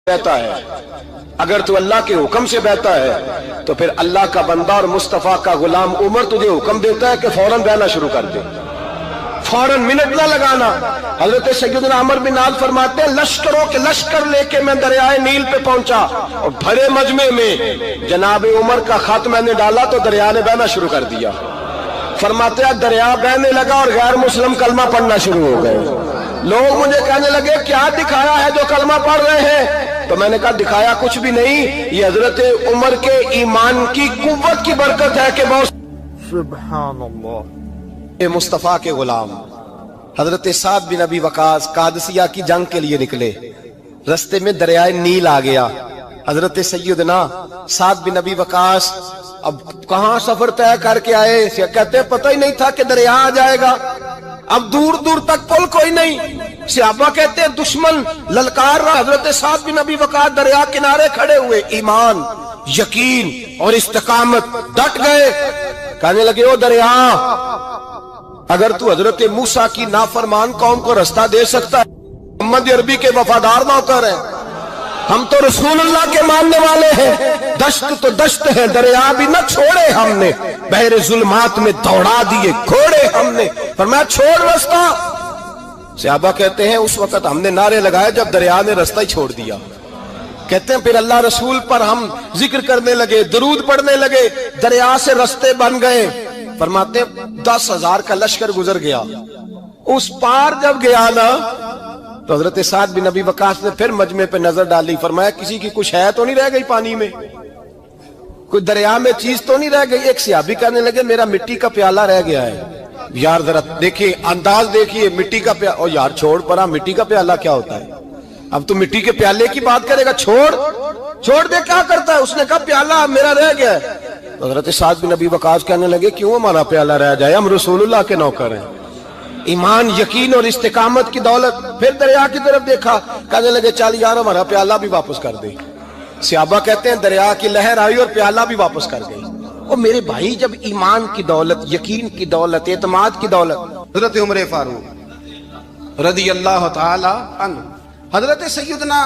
بہتا ہے، اگر تو اللہ کے حکم سے بہتا ہے تو پھر اللہ کا بندہ اور مصطفیٰ کا غلام عمر تجھے حکم دیتا ہے کہ فوراً بہنا شروع کر دے، فوراً منٹ نہ لگانا۔ حضرت سیدنا عمر بن عاص فرماتے ہیں لشکروں کے لشکر لے کے میں دریائے نیل پہ پہنچا اور بھرے مجمع میں جناب عمر کا خط میں نے ڈالا تو دریا نے بہنا شروع کر دیا۔ فرماتے ہیں دریا بہنے لگا اور غیر مسلم کلمہ پڑھنا شروع ہو گئے۔ لوگ مجھے کہنے لگے کیا دکھایا ہے جو کلمہ پڑھ رہے ہیں؟ تو میں نے کہا دکھایا کچھ بھی نہیں، یہ حضرت عمر کے ایمان کی قوت کی برکت ہے کہ بہت سبحان اللہ۔ مصطفیٰ کے غلام حضرت سعد بن ابی وقاص قادسیہ کی جنگ کے لیے نکلے، رستے میں دریائے نیل آ گیا۔ حضرت سیدنا سعد بن ابی وقاص اب کہاں سفر طے کر کے آئے، کہتے پتہ ہی نہیں تھا کہ دریا آ جائے گا، اب دور دور تک پل کوئی نہیں۔ صحابہ کہتے ہیں دشمن للکار رہا، حضرت سعد بن ابی وقاص دریا کنارے کھڑے ہوئے، ایمان، یقین اور استقامت، ڈٹ گئے۔ کہنے لگے او دریا، اگر تو حضرت موسیٰ کی نافرمان قوم کو رستہ دے سکتا ہے، محمد عربی کے وفادار نوکر ہیں، ہم تو رسول اللہ کے ماننے والے ہیں، دشت تو دشت ہے، دریا بھی نہ چھوڑے ہم نے، بحر ظلمات میں دوڑا دیے گھوڑے ہم نے، فرمایا چھوڑ رستہ۔ صحابہ کہتے ہیں اس وقت ہم نے نعرے لگائے جب دریا نے رستہ ہی چھوڑ دیا۔ کہتے ہیں پھر اللہ رسول پر ہم ذکر کرنے لگے، درود پڑھنے لگے، دریا سے رستے بن گئے۔ فرماتے 10,000 کا لشکر گزر گیا، اس پار جب گیا نا تو حضرت سعد بن ابی وقاص نے پھر مجمع پہ نظر ڈالی، فرمایا کسی کی کچھ ہے تو نہیں رہ گئی پانی میں، کوئی دریا میں چیز تو نہیں رہ گئی؟ ایک صحابی کہنے لگے میرا مٹی کا پیالہ رہ گیا ہے۔ یار ذرا دیکھیے انداز دیکھیے، مٹی کا پیالہ، اور یار چھوڑ پرا، مٹی کا پیالہ کیا ہوتا ہے؟ اب تو مٹی کے پیالے کی بات کرے گا، چھوڑ دے، کیا کرتا ہے؟ اس نے کہا پیالہ میرا رہ گیا ہے۔ تو حضرت سعد بن ابی وقاص کہنے لگے کیوں ہمارا پیالہ رہ جائے، ہم رسول اللہ کے نوکر ہیں۔ ایمان، یقین اور استقامت کی دولت۔ پھر دریا کی طرف دیکھا، کہنے لگے چل یار ہمارا پیالہ بھی واپس کر دے۔ صحابہ کہتے ہیں دریا کی لہر آئی اور پیالہ بھی واپس کر گئی۔ اور میرے بھائی جب ایمان کی دولت، یقین کی دولت، اعتماد کی دولت، حضرت عمر فاروق رضی اللہ تعالی عنہ، حضرت سیدنا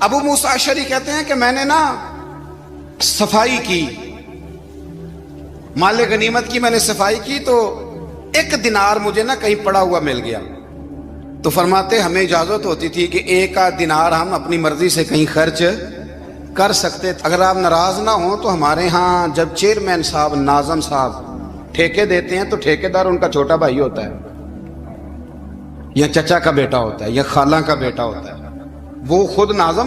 ابو موسیٰ اشعری کہتے ہیں کہ میں نے نا صفائی کی، مال غنیمت کی میں نے صفائی کی تو 1 دینار مجھے نا کہیں پڑا ہوا مل گیا، تو فرماتے ہمیں اجازت ہوتی تھی کہ 1 دینار ہم اپنی مرضی سے کہیں خرچ کر سکتے، اگر آپ ناراض نہ ہوں تو ہمارے ہاں جب چیئرمین صاحب، ناظم صاحب ٹھیکے دیتے ہیں تو ٹھیکیدار ان کا چھوٹا بھائی ہوتا ہے یا چچا کا بیٹا ہوتا ہے یا خالہ کا بیٹا ہوتا ہے، وہ خود ناظم